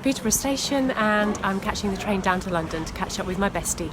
Peterborough station and I'm catching the train down to London to catch up with my bestie.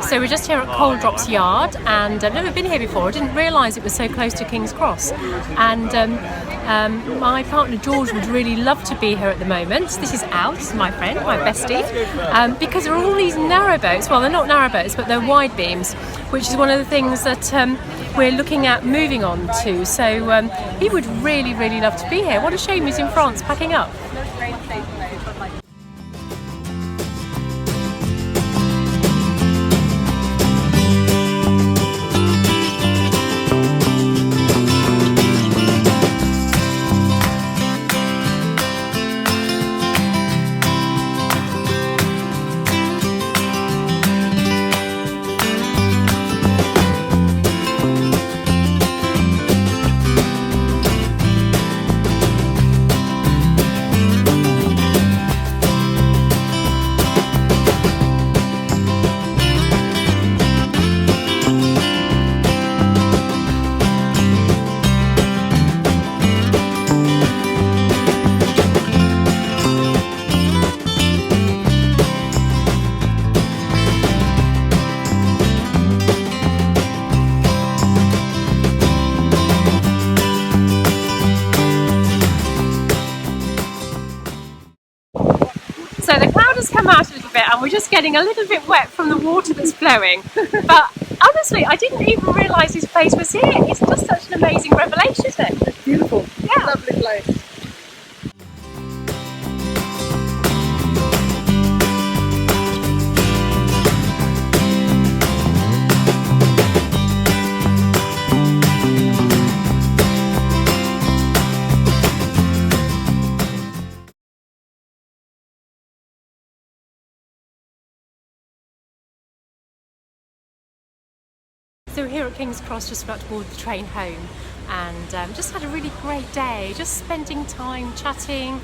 So we're just here at Coal Drops Yard, and I've never been here before. I didn't realise it was so close to King's Cross. And my partner George would really love to be here at the moment. This is Alice, my friend, my bestie, because there are all these narrowboats. Well, they're not narrowboats, but they're wide beams, which is one of the things that we're looking at moving on to. So he would really, really love to be here. What a shame he's in France packing up. So the cloud has come out a little bit and we're just getting a little bit wet from the water that's flowing. But honestly, I didn't even realise this place was here. It's just such an amazing revelation, isn't it? It's beautiful. Yeah. Lovely place. So we're here at King's Cross, just about to board the train home, and just had a really great day, just spending time chatting,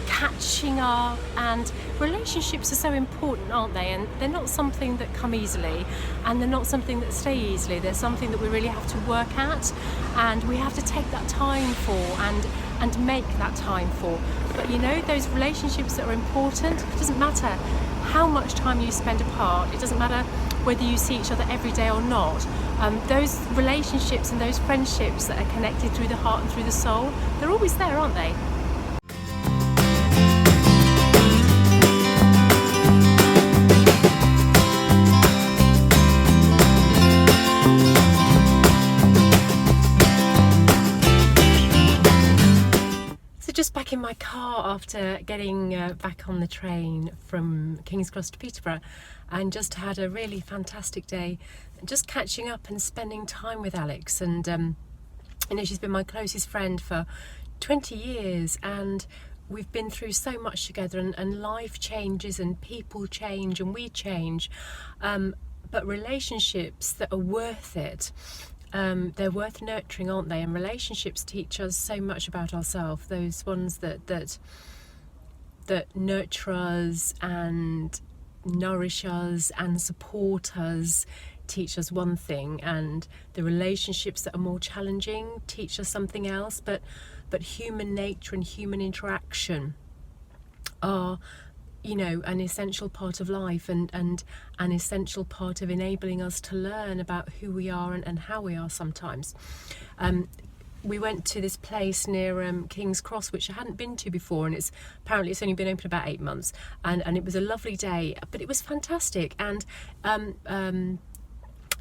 catching up. And relationships are so important, aren't they? And they're not something that come easily, and they're not something that stay easily. They're something that we really have to work at, and we have to take that time for and make that time for. But you know, those relationships that are important, it doesn't matter how much time you spend apart, it doesn't matter whether you see each other every day or not. Those relationships and those friendships that are connected through the heart and through the soul, they're always there, aren't they? Just back in my car after getting back on the train from King's Cross to Peterborough, and just had a really fantastic day, just catching up and spending time with Alex. And you know, she's been my closest friend for 20 years, and we've been through so much together, and life changes and people change and we change, but relationships that are worth it, they're worth nurturing, aren't they? And relationships teach us so much about ourselves. Those ones that nurture us and nourish us and support us teach us one thing, and the relationships that are more challenging teach us something else. But human nature and human interaction are, you know, an essential part of life, and an essential part of enabling us to learn about who we are and how we are sometimes. We went to this place near King's Cross, which I hadn't been to before, and it's only been open about 8 months, and it was a lovely day, but it was fantastic. And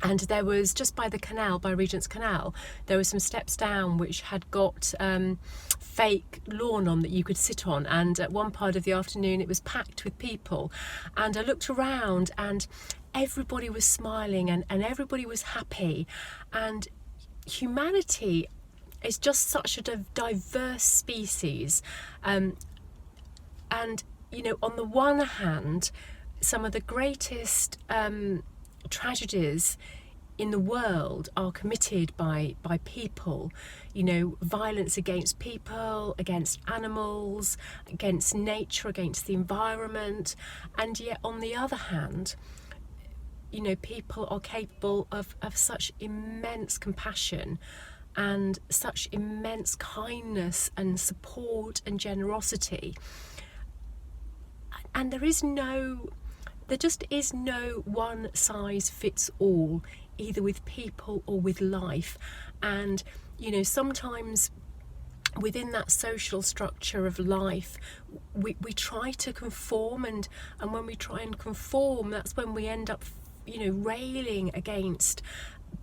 And there was, just by the canal, by Regents Canal, there were some steps down which had got fake lawn on that you could sit on, and at one part of the afternoon it was packed with people, and I looked around and everybody was smiling and everybody was happy. And humanity is just such a diverse species, and you know, on the one hand, some of the greatest tragedies in the world are committed by people, you know, violence against people, against animals, against nature, against the environment. And yet on the other hand, you know, people are capable of such immense compassion and such immense kindness and support and generosity. And there just is no one size fits all, either with people or with life. And you know, sometimes within that social structure of life, we try to conform, and when we try and conform, that's when we end up, you know, railing against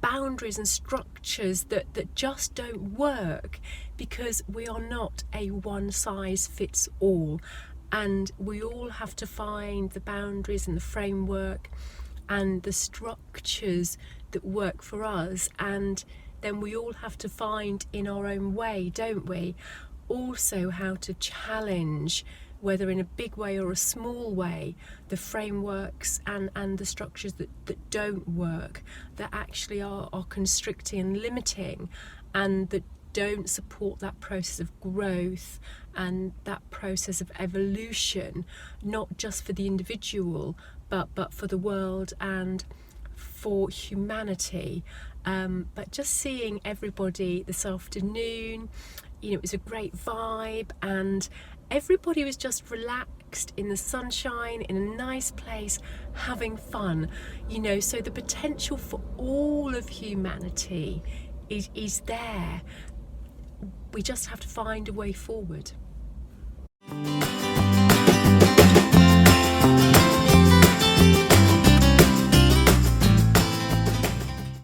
boundaries and structures that just don't work, because we are not a one size fits all. And we all have to find the boundaries and the framework and the structures that work for us. And then we all have to find in our own way, don't we, also how to challenge, whether in a big way or a small way, the frameworks and the structures that don't work, that actually are constricting and limiting, and that don't support that process of growth and that process of evolution, not just for the individual, but for the world and for humanity. But just seeing everybody this afternoon, you know, it was a great vibe, and everybody was just relaxed in the sunshine, in a nice place, having fun, you know. So the potential for all of humanity is there. We just have to find a way forward.